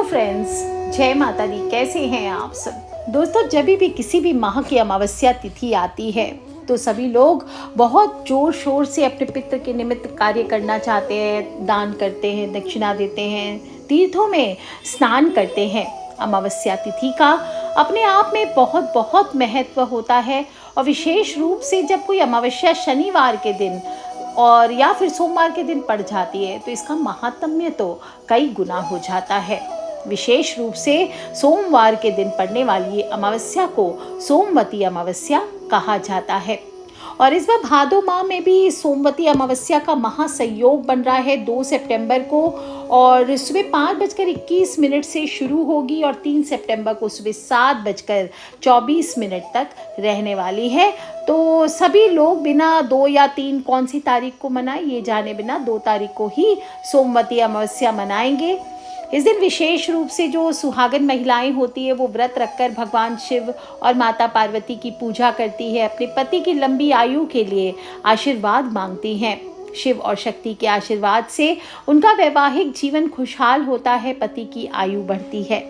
तो फ्रेंड्स, जय माता दी। कैसे हैं आप सब दोस्तों। जब भी किसी भी माह की अमावस्या तिथि आती है तो सभी लोग बहुत जोर शोर से अपने पितृ के निमित्त कार्य करना चाहते हैं, दान करते हैं, दक्षिणा देते हैं, तीर्थों में स्नान करते हैं। अमावस्या तिथि का अपने आप में बहुत बहुत महत्व होता है और विशेष रूप से जब कोई अमावस्या शनिवार के दिन और या फिर सोमवार के दिन पड़ जाती है तो इसका महात्म्य तो कई गुना हो जाता है। विशेष रूप से सोमवार के दिन पड़ने वाली अमावस्या को सोमवती अमावस्या कहा जाता है और इस बार भादो माह में भी सोमवती अमावस्या का महासंयोग बन रहा है 2 सितंबर को और सुबह 5:21 से शुरू होगी और 3 सितंबर को सुबह 7:24 तक रहने वाली है। तो सभी लोग बिना 2 या 3 कौन सी तारीख को मनाएं ये जाने बिना 2 तारीख को ही सोमवती अमावस्या मनाएंगे। इस दिन विशेष रूप से जो सुहागन महिलाएं होती है वो व्रत रखकर भगवान शिव और माता पार्वती की पूजा करती है, अपने पति की लंबी आयु के लिए आशीर्वाद मांगती हैं। शिव और शक्ति के आशीर्वाद से उनका वैवाहिक जीवन खुशहाल होता है, पति की आयु बढ़ती है।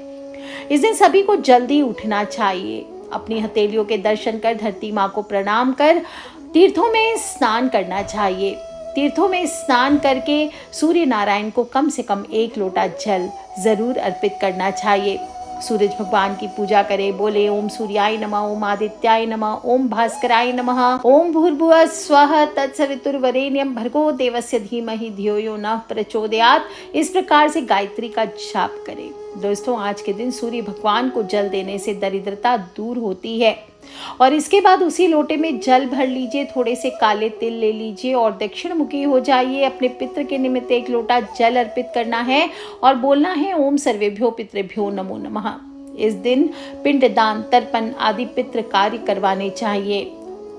इस दिन सभी को जल्दी उठना चाहिए, अपनी हथेलियों के दर्शन कर धरती माँ को प्रणाम कर तीर्थों में स्नान करना चाहिए। तीर्थों में स्नान करके सूर्य नारायण को कम से कम 1 लोटा जल जरूर अर्पित करना चाहिए। सूरज भगवान की पूजा करें, बोले ओम सूर्याय नमः, ओम आदित्याय नमः, ओम भास्कराय नमः, ओम भूर्भुवः स्वः तत्सवितुर्वरेण्यं भर्गो देवस्य धीमहि धियो यो नः प्रचोदयात्। इस प्रकार से गायत्री का जाप करें। दोस्तों, आज के दिन सूर्य भगवान को जल देने से दरिद्रता दूर होती है और इसके बाद उसी लोटे में जल भर लीजिए, थोड़े से काले तिल ले लीजिए और दक्षिण मुखी हो जाइए। अपने पितृ के निमित्त 1 लोटा जल अर्पित करना है और बोलना है ओम सर्वेभ्यो पितृभ्यो नमो नमः। इस दिन पिंडदान, तर्पण आदि पितृ कार्य करवाने चाहिए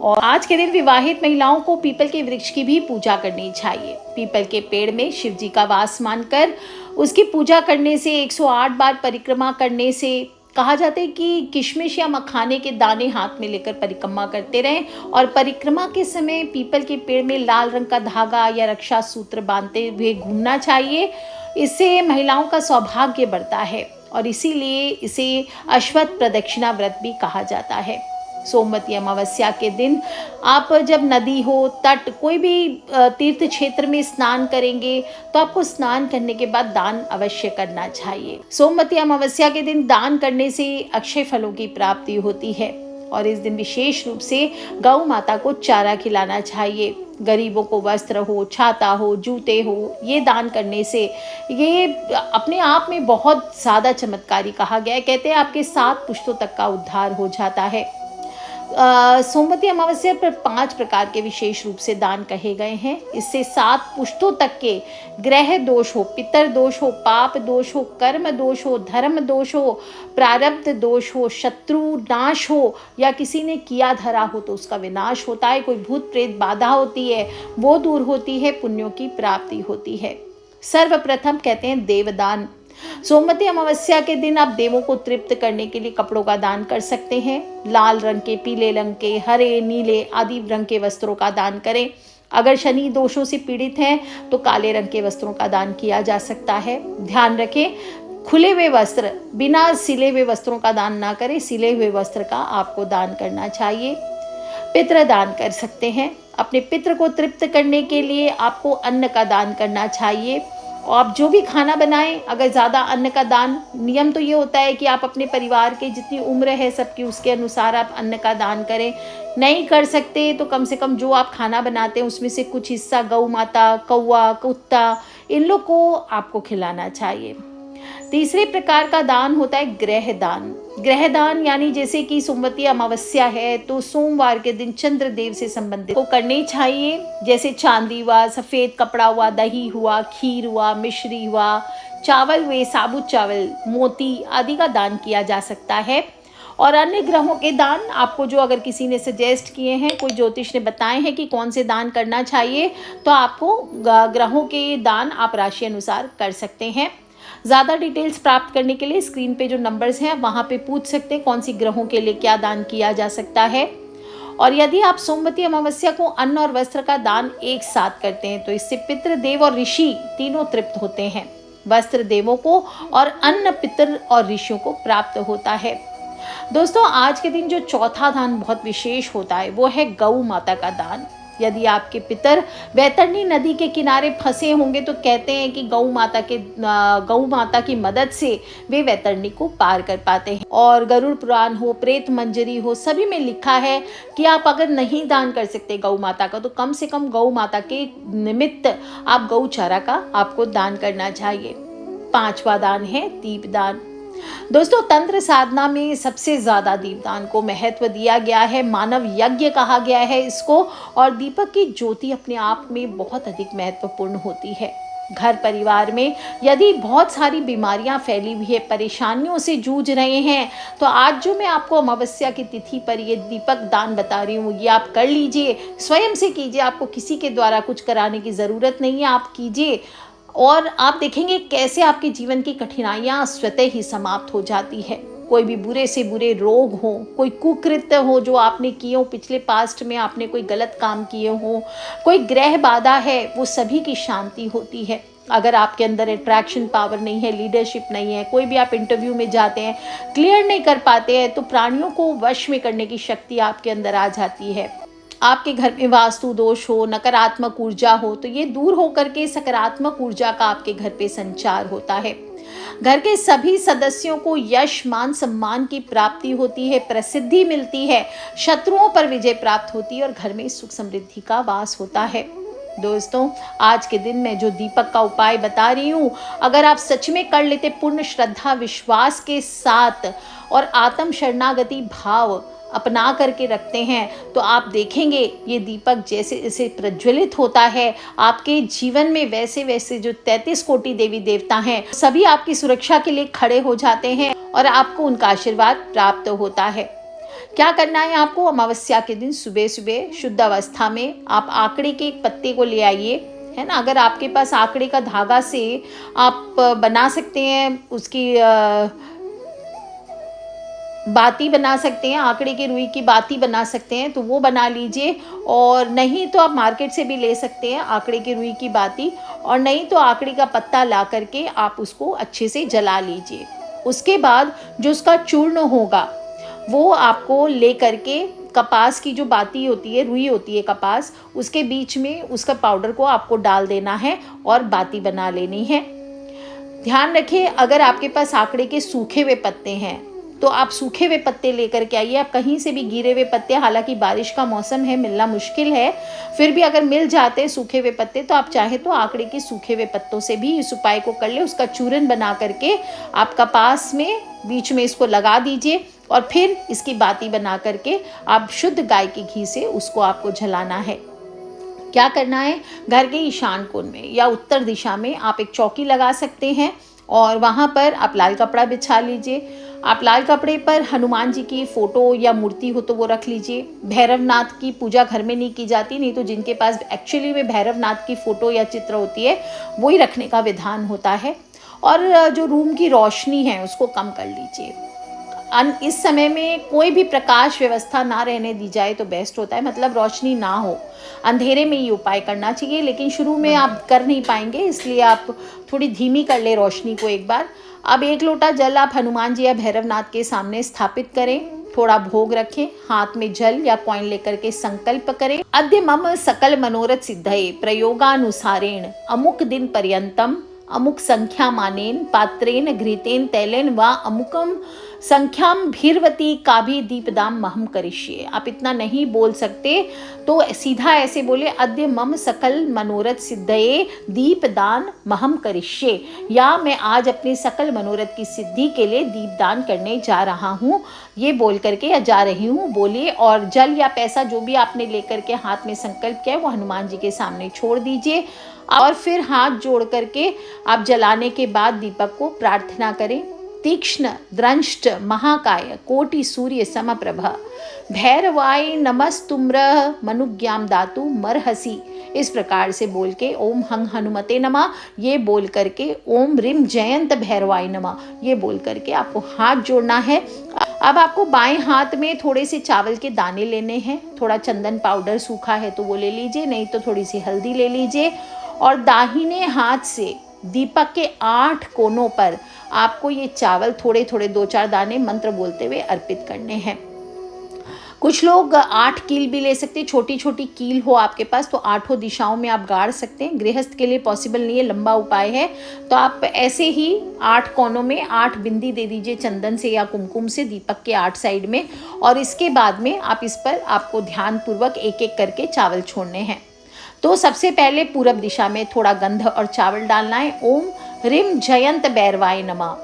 और आज के दिन विवाहित महिलाओं को पीपल के वृक्ष की भी पूजा करनी चाहिए। पीपल के पेड़ में शिव जी का वास मानकर उसकी पूजा करने से 108 बार परिक्रमा करने से कहा जाता है कि किशमिश या मखाने के दाने हाथ में लेकर परिक्रमा करते रहें और परिक्रमा के समय पीपल के पेड़ में लाल रंग का धागा या रक्षा सूत्र बांधते हुए घूमना चाहिए। इससे महिलाओं का सौभाग्य बढ़ता है और इसीलिए इसे अश्वत्थ प्रदक्षिणा व्रत भी कहा जाता है। सोमवती अमावस्या के दिन आप जब नदी हो, तट, कोई भी तीर्थ क्षेत्र में स्नान करेंगे तो आपको स्नान करने के बाद दान अवश्य करना चाहिए। सोमवती अमावस्या के दिन दान करने से अक्षय फलों की प्राप्ति होती है और इस दिन विशेष रूप से गौ माता को चारा खिलाना चाहिए। गरीबों को वस्त्र हो, छाता हो, जूते हो, ये दान करने से ये अपने आप में बहुत ज़्यादा चमत्कारी कहा गया है। कहते हैं आपके 7 पुश्तों तक का उद्धार हो जाता है। सोमवती अमावस्या पर 5 प्रकार के विशेष रूप से दान कहे गए हैं। इससे 7 पुश्तों तक के ग्रह दोष हो, पितर दोष हो, पाप दोष हो, कर्म दोष हो, धर्म दोष हो, प्रारब्ध दोष हो, शत्रु नाश हो या किसी ने किया धरा हो तो उसका विनाश होता है। कोई भूत प्रेत बाधा होती है वो दूर होती है, पुण्यों की प्राप्ति होती है। सर्वप्रथम कहते हैं देवदान। सोमवती अमावस्या के दिन आप देवों को तृप्त करने के लिए कपड़ों का दान कर सकते हैं। लाल रंग के, पीले रंग के, हरे, नीले आदि रंग के वस्त्रों का दान करें। अगर शनि दोषों से पीड़ित हैं तो काले रंग के वस्त्रों का दान किया जा सकता है। ध्यान रखें, खुले हुए वस्त्र, बिना सिले हुए वस्त्रों का दान ना करें, सिले हुए वस्त्र का आपको दान करना चाहिए। पितृ दान कर सकते हैं। अपने पितृ को तृप्त करने के लिए आपको अन्न का दान करना चाहिए और आप जो भी खाना बनाएं, अगर ज़्यादा अन्न का दान, नियम तो ये होता है कि आप अपने परिवार के जितनी उम्र है सबकी उसके अनुसार आप अन्न का दान करें। नहीं कर सकते तो कम से कम जो आप खाना बनाते हैं उसमें से कुछ हिस्सा गौ माता, कौवा, कुत्ता, इन लोग को आपको खिलाना चाहिए। तीसरे प्रकार का दान होता है ग्रह दान। ग्रह दान यानी जैसे कि सोमवती अमावस्या है तो सोमवार के दिन चंद्रदेव से संबंधित को करने चाहिए। जैसे चांदी हुआ, सफ़ेद कपड़ा हुआ, दही हुआ, खीर हुआ, मिश्री हुआ, चावल हुए, साबुत चावल, मोती आदि का दान किया जा सकता है। और अन्य ग्रहों के दान आपको जो अगर किसी ने सजेस्ट किए हैं, कोई ज्योतिष ने बताए हैं कि कौन से दान करना चाहिए, तो आपको ग्रहों के दान आप राशि अनुसार कर सकते हैं। ज़्यादा डिटेल्स प्राप्त करने के लिए स्क्रीन पे जो नंबर्स हैं वहाँ पे पूछ सकते हैं कौन सी ग्रहों के लिए क्या दान किया जा सकता है। और यदि आप सोमवती अमावस्या को अन्न और वस्त्र का दान एक साथ करते हैं तो इससे पितृ, देव और ऋषि तीनों तृप्त होते हैं। वस्त्र देवों को और अन्न पितर और ऋषियों को प्राप्त होता है। दोस्तों, आज के दिन जो चौथा दान बहुत विशेष होता है वो है गौ माता का दान। यदि आपके पितर वैतरणी नदी के किनारे फंसे होंगे तो कहते हैं कि गौ माता की मदद से वे वैतरणी को पार कर पाते हैं। और गरुड़ पुराण हो, प्रेत मंजरी हो, सभी में लिखा है कि आप अगर नहीं दान कर सकते गौ माता का तो कम से कम गौ माता के निमित्त आप गौ चारा का आपको दान करना चाहिए। 5वां दान है दीपदान। दोस्तों, तंत्र साधना में सबसे ज्यादा दीपदान को महत्व दिया गया है, मानव यज्ञ कहा गया है इसको। और दीपक की ज्योति अपने आप में बहुत अधिक महत्वपूर्ण होती है। घर परिवार में यदि बहुत सारी बीमारियां फैली हुई है, परेशानियों से जूझ रहे हैं, तो आज जो मैं आपको अमावस्या की तिथि पर ये दीपक दान बता रही हूँ, ये आप कर लीजिए, स्वयं से कीजिए। आपको किसी के द्वारा कुछ कराने की ज़रूरत नहीं है, आप कीजिए और आप देखेंगे कैसे आपके जीवन की कठिनाइयाँ स्वतः ही समाप्त हो जाती है। कोई भी बुरे से बुरे रोग हो, कोई कुकृत्य हो जो आपने किए हो, पिछले पास्ट में आपने कोई गलत काम किए हो, कोई ग्रह बाधा है, वो सभी की शांति होती है। अगर आपके अंदर अट्रैक्शन पावर नहीं है, लीडरशिप नहीं है, कोई भी आप इंटरव्यू में जाते हैं क्लियर नहीं कर पाते हैं, तो प्राणियों को वश में करने की शक्ति आपके अंदर आ जाती है। आपके घर में वास्तु दोष हो, नकारात्मक ऊर्जा हो, तो ये दूर होकर के सकारात्मक ऊर्जा का आपके घर पे संचार होता है। घर के सभी सदस्यों को यश, मान, सम्मान की प्राप्ति होती है, प्रसिद्धि मिलती है, शत्रुओं पर विजय प्राप्त होती है और घर में सुख समृद्धि का वास होता है। दोस्तों, आज के दिन में जो दीपक का उपाय बता रही हूँ, अगर आप सच में कर लेते पूर्ण श्रद्धा विश्वास के साथ और आत्म शरणागति भाव अपना करके रखते हैं, तो आप देखेंगे ये दीपक जैसे जैसे प्रज्वलित होता है आपके जीवन में, वैसे वैसे जो 33 कोटि देवी देवता हैं सभी आपकी सुरक्षा के लिए खड़े हो जाते हैं और आपको उनका आशीर्वाद प्राप्त होता है। क्या करना है आपको? अमावस्या के दिन सुबह सुबह शुद्ध अवस्था में आप आंकड़े के एक पत्ते को ले आइए, है ना। अगर आपके पास आंकड़े का धागा से आप बना सकते हैं, उसकी बाती बना सकते हैं, आंकड़े के रुई की बाती बना सकते हैं तो वो बना लीजिए। और नहीं तो आप मार्केट से भी ले सकते हैं आंकड़े के रुई की बाती, और नहीं तो आंकड़े का पत्ता ला करके आप उसको अच्छे से जला लीजिए। उसके बाद जो उसका चूर्ण होगा वो आपको ले करके कपास की जो बाती होती है, रुई होती है कपास, उसके बीच में उसका पाउडर को आपको डाल देना है और बाती बना लेनी है। ध्यान रखिए, अगर आपके पास आंकड़े के सूखे हुए पत्ते हैं तो आप सूखे हुए पत्ते लेकर के आइए। आप कहीं से भी गिरे हुए पत्ते, हालांकि बारिश का मौसम है, मिलना मुश्किल है, फिर भी अगर मिल जाते हैं सूखे हुए पत्ते तो आप चाहे तो आंकड़े के सूखे हुए पत्तों से भी इस उपाय को कर ले। उसका चूरन बना करके आप कपास में बीच में इसको लगा दीजिए और फिर इसकी बाती बना करके आप शुद्ध गाय के घी से उसको आपको जलाना है। क्या करना है? घर के ईशान कोण में या उत्तर दिशा में आप एक चौकी लगा सकते हैं और वहाँ पर आप लाल कपड़ा बिछा लीजिए। आप लाल कपड़े पर हनुमान जी की फ़ोटो या मूर्ति हो तो वो रख लीजिए। भैरवनाथ की पूजा घर में नहीं की जाती, नहीं तो जिनके पास एक्चुअली में भैरवनाथ की फ़ोटो या चित्र होती है वो ही रखने का विधान होता है। और जो रूम की रोशनी है उसको कम कर लीजिए। इस समय में कोई भी प्रकाश व्यवस्था ना रहने दी जाए तो बेस्ट होता है, मतलब रोशनी ना हो, अंधेरे में ये उपाय करना चाहिए। लेकिन शुरू में आप कर नहीं पाएंगे, इसलिए आप थोड़ी धीमी कर ले रोशनी को एक बार। अब 1 लोटा जल आप हनुमान जी या भैरवनाथ के सामने स्थापित करें, थोड़ा भोग रखें, हाथ में जल या कॉइन लेकर के संकल्प करें। अद्य मम सकल मनोरथ सिद्धये प्रयोगानुसारेण अमुक दिन पर्यंतम अमुक संख्या मानेन पात्रेन घृतेन तैलेन व अमुकम संख्याम भीरवती का भी दीपदान महम करिष्ये। आप इतना नहीं बोल सकते तो सीधा ऐसे बोले, अद्य मम सकल मनोरथ सिद्धये दीपदान महम करिष्ये, या मैं आज अपने सकल मनोरथ की सिद्धि के लिए दीपदान करने जा रहा हूँ, ये बोल करके या जा रही हूँ बोलिए। और जल या पैसा जो भी आपने लेकर के हाथ में संकल्प किया है वो हनुमान जी के सामने छोड़ दीजिए और फिर हाथ जोड़ करके आप जलाने के बाद दीपक को प्रार्थना करें। तीक्ष्ण द्रंष्ट महाकाय कोटि सूर्य समप्रभ भैरवाय नमस्तुम्र मनुज्ञाम दातु मरहसी, इस प्रकार से बोल के ओम हंग हनुमते नमः ये बोल करके, ओम रिम जयंत भैरवाय नमः ये बोल करके आपको हाथ जोड़ना है। अब आपको बाएं हाथ में थोड़े से चावल के दाने लेने हैं, थोड़ा चंदन पाउडर सूखा है तो वो ले लीजिए, नहीं तो थोड़ी सी हल्दी ले लीजिए और दाहिने हाथ से दीपक के 8 कोनों पर आपको ये चावल थोड़े थोड़े 2-4 दाने मंत्र बोलते हुए अर्पित करने हैं। कुछ लोग 8 कील भी ले सकते हैं, छोटी छोटी कील हो आपके पास तो 8 दिशाओं में आप गाड़ सकते हैं। गृहस्थ के लिए पॉसिबल नहीं है, लंबा उपाय है, तो आप ऐसे ही 8 कोनों में 8 बिंदी दे दीजिए चंदन से या कुमकुम से दीपक के 8 साइड में, और इसके बाद में आप इस पर आपको ध्यान पूर्वक एक एक करके चावल छोड़ने हैं। तो सबसे पहले पूरब दिशा में थोड़ा गंध और चावल डालना है। ओम ह्रीम जयंत भैरवाय नमः।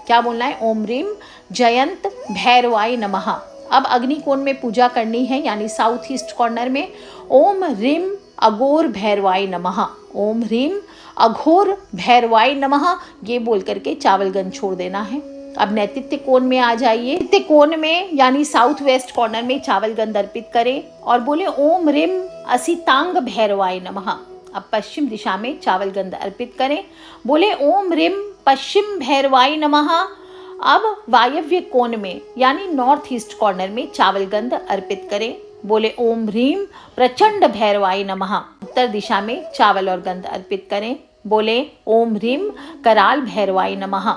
क्या बोलना है? ओम ह्रीम जयंत भैरवाय नमः। अब अग्नि कोण में पूजा करनी है, यानी साउथ ईस्ट कॉर्नर में। ओम ह्रीम अघोर भैरवाय नमः। ओम ह्रीम अघोर भैरवाय नमः, ये बोल करके चावल गंध छोड़ देना है। अब नैतित्य कोण में आ जाइए। नैतित्य कोण में यानी साउथ वेस्ट कॉर्नर में चावल गंध अर्पित करें और बोले ओम ह्रीम असितांग भैरवाय नमः। अब पश्चिम दिशा में चावल गंध अर्पित करें, बोले ओम ह्रीम पश्चिम भैरवाय नमः। अब वायव्य कोण में यानी नॉर्थ ईस्ट कॉर्नर में चावल गंध अर्पित करें, बोले ओम ह्रीम प्रचंड भैरवाय नमः। उत्तर दिशा में चावल और गंध अर्पित करें, बोले ओम ह्रीम कराल भैरवाय नमः।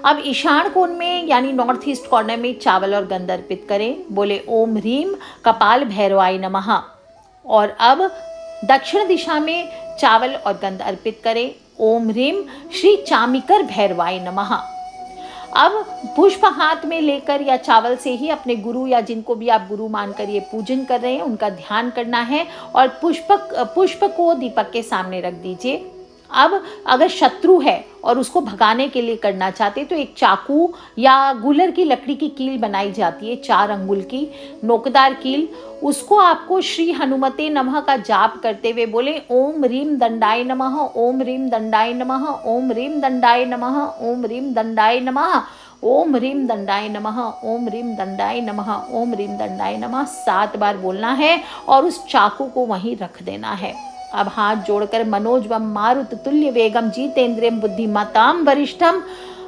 अब ईशान कोण में यानी नॉर्थ ईस्ट कॉर्नर में चावल और गंध अर्पित करें, बोले ओम ह्रीम कपाल भैरवाय नमः। और अब दक्षिण दिशा में चावल और गंध अर्पित करें, ओम ह्रीम श्री चामिकर भैरवाय नमः। अब पुष्प हाथ में लेकर या चावल से ही अपने गुरु या जिनको भी आप गुरु मानकर ये पूजन कर रहे हैं उनका ध्यान करना है और पुष्प को दीपक के सामने रख दीजिए। अब अगर शत्रु है और उसको भगाने के लिए करना चाहते तो एक चाकू या गुलर की लकड़ी की कील बनाई जाती है, 4 अंगुल की नोकदार कील, उसको आपको श्री हनुमते नमः का जाप करते हुए बोले ओम ह्रीम दंडाय नमः, ओम ह्रीम दंडाय नमः, ओम ह्रीम दंडाय नमः, ओम ह्रीम दंडाय नमः, ओम ह्रीम दंडाय नमः, ओम ह्रीम दंडाय नमः, ओम ह्रीम दंडाय नमः 7 बार बोलना है और उस चाकू को वहीं रख देना है। अब हाथ जोड़कर मनोजवम मारुत तुल्य वेगम जितेन्द्रियम बुद्धिमताम वरिष्ठम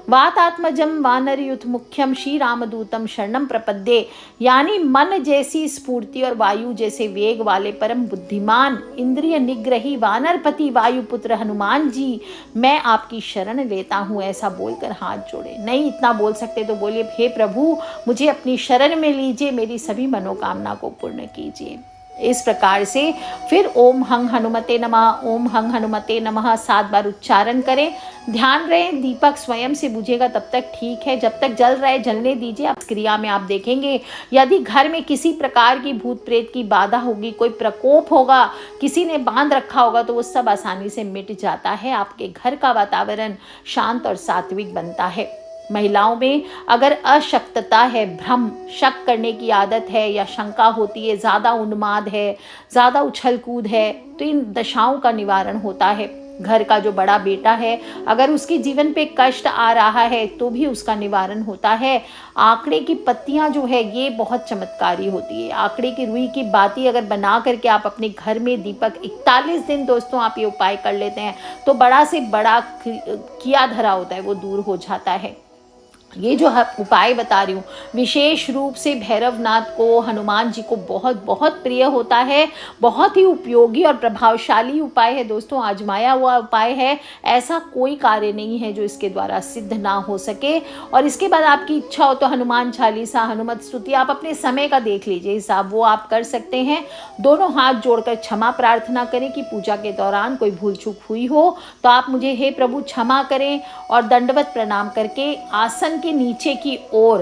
वातात्मजम वानरयुथ मुख्यम श्री रामदूतम शरणम प्रपद्ये, यानी मन जैसी स्फूर्ति और वायु जैसे वेग वाले परम बुद्धिमान इंद्रिय निग्रही वानरपति वायुपुत्र हनुमान जी, मैं आपकी शरण लेता हूँ, ऐसा बोलकर हाथ जोड़े। नहीं इतना बोल सकते तो बोलिए हे प्रभु मुझे अपनी शरण में लीजिए, मेरी सभी मनोकामना को पूर्ण कीजिए। इस प्रकार से फिर ओम हंग हनुमते नमः, ओम हंग हनुमते नमः 7 बार उच्चारण करें। ध्यान रहे दीपक स्वयं से बुझेगा तब तक ठीक है, जब तक जल रहा है जलने दीजिए। अब क्रिया में आप देखेंगे यदि घर में किसी प्रकार की भूत प्रेत की बाधा होगी, कोई प्रकोप होगा, किसी ने बांध रखा होगा, तो वो सब आसानी से मिट जाता है। आपके घर का वातावरण शांत और सात्विक बनता है। महिलाओं में अगर अशक्तता है, भ्रम शक करने की आदत है या शंका होती है, ज़्यादा उन्माद है, ज़्यादा उछल कूद है, तो इन दशाओं का निवारण होता है। घर का जो बड़ा बेटा है अगर उसके जीवन पे कष्ट आ रहा है तो भी उसका निवारण होता है। आंकड़े की पत्तियां जो है ये बहुत चमत्कारी होती है। आंकड़े की रुई की बाती अगर बना करके आप अपने घर में दीपक 41 दिन दोस्तों आप ये उपाय कर लेते हैं तो बड़ा से बड़ा किया धरा होता है वो दूर हो जाता है। ये जो उपाय बता रही हूँ विशेष रूप से भैरवनाथ को, हनुमान जी को बहुत बहुत प्रिय होता है। बहुत ही उपयोगी और प्रभावशाली उपाय है दोस्तों, आजमाया हुआ उपाय है। ऐसा कोई कार्य नहीं है जो इसके द्वारा सिद्ध ना हो सके। और इसके बाद आपकी इच्छा हो तो हनुमान चालीसा, हनुमत स्तुति आप अपने समय का देख लीजिए हिसाब, वो आप कर सकते हैं। दोनों हाथ जोड़कर क्षमा प्रार्थना करें कि पूजा के दौरान कोई भूल चूक हुई हो तो आप मुझे हे प्रभु क्षमा करें, और दंडवत प्रणाम करके आसन के नीचे की ओर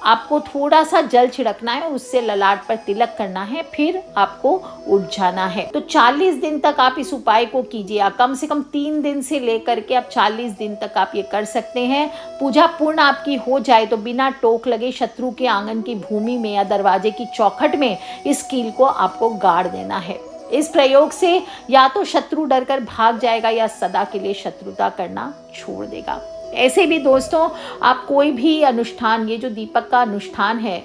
आपको थोड़ा सा जल छिड़कना है, उससे ललाट पर तिलक करना है, फिर आपको उठ जाना है। तो 40 दिन तक आप इस उपाय को कीजिए। कम से कम 3 दिन से लेकर के आप 40 दिन तक आप ये कर सकते हैं। पूजा पूर्ण आपकी हो जाए तो बिना टोक लगे शत्रु के आंगन की भूमि में या दरवाजे की चौखट में इस कील को आपको गाड़ देना है। इस प्रयोग से या तो शत्रु डरकर भाग जाएगा या सदा के लिए शत्रुता करना छोड़ देगा। ऐसे भी दोस्तों आप कोई भी अनुष्ठान, ये जो दीपक का अनुष्ठान है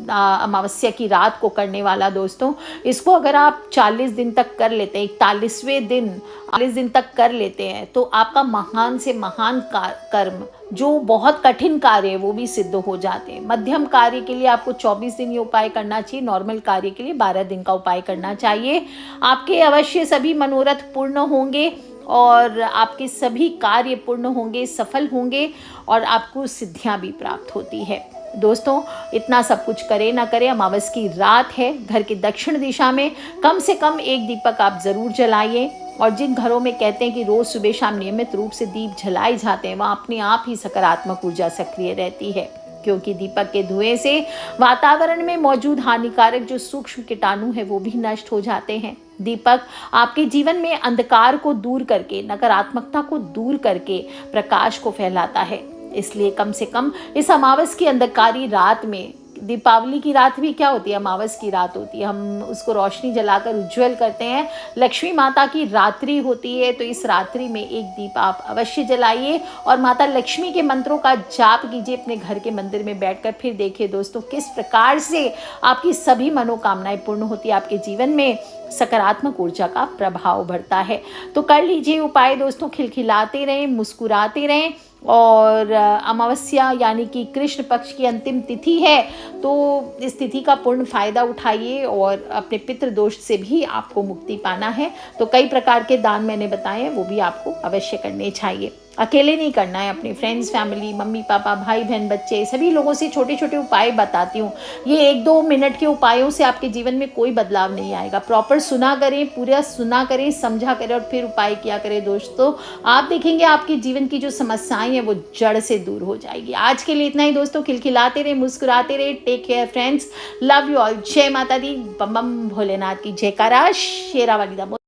अमावस्या की रात को करने वाला दोस्तों, इसको अगर आप 40 दिन तक कर लेते हैं, 41वें दिन 40 दिन तक कर लेते हैं तो आपका महान से महान कर्म जो बहुत कठिन कार्य है वो भी सिद्ध हो जाते हैं। मध्यम कार्य के लिए आपको 24 दिन ये उपाय करना चाहिए, नॉर्मल कार्य के लिए 12 दिन का उपाय करना चाहिए। आपके अवश्य सभी मनोरथ पूर्ण होंगे और आपके सभी कार्य पूर्ण होंगे, सफल होंगे और आपको सिद्धियां भी प्राप्त होती है। दोस्तों, इतना सब कुछ करे ना करे, अमावस की रात है, घर के दक्षिण दिशा में कम से कम एक दीपक आप ज़रूर जलाइए। और जिन घरों में कहते हैं कि रोज़ सुबह शाम नियमित रूप से दीप जलाए जाते हैं, वहाँ अपने आप ही सकारात्मक ऊर्जा सक्रिय रहती है, क्योंकि दीपक के धुएं से वातावरण में मौजूद हानिकारक जो सूक्ष्म कीटाणु है वो भी नष्ट हो जाते हैं। दीपक आपके जीवन में अंधकार को दूर करके, नकारात्मकता को दूर करके प्रकाश को फैलाता है। इसलिए कम से कम इस अमावस की अंधकारी रात में, दीपावली की रात भी क्या होती है, अमावस की रात होती है, हम उसको रोशनी जलाकर उज्जवल करते हैं। लक्ष्मी माता की रात्रि होती है, तो इस रात्रि में एक दीप आप अवश्य जलाइए और माता लक्ष्मी के मंत्रों का जाप कीजिए अपने घर के मंदिर में बैठकर। फिर देखिए दोस्तों किस प्रकार से आपकी सभी मनोकामनाएं पूर्ण होती है, आपके जीवन में सकारात्मक ऊर्जा का प्रभाव बढ़ता है। तो कर लीजिए उपाय दोस्तों, खिलखिलाते रहें, मुस्कुराते रहें। और अमावस्या यानी कि कृष्ण पक्ष की अंतिम तिथि है, तो इस तिथि का पूर्ण फायदा उठाइए और अपने पितृ दोष से भी आपको मुक्ति पाना है। तो कई प्रकार के दान मैंने बताए हैं, वो भी आपको अवश्य करने चाहिए। अकेले नहीं करना है, अपने फ्रेंड्स, फैमिली, मम्मी पापा, भाई बहन, बच्चे, सभी लोगों से छोटे छोटे उपाय बताती हूँ। ये 1-2 मिनट के उपायों से आपके जीवन में कोई बदलाव नहीं आएगा। प्रॉपर सुना करें, पूरा सुना करें, समझा करें और फिर उपाय किया करें दोस्तों। आप देखेंगे आपके जीवन की जो समस्याएं हैं वो जड़ से दूर हो जाएगी। आज के लिए इतना ही दोस्तों, खिलखिलाते रहे, मुस्कुराते रहे। Take care friends, love you all. जय माता दी, बम बम भोलेनाथ की जयकारा, शेरावाली दा।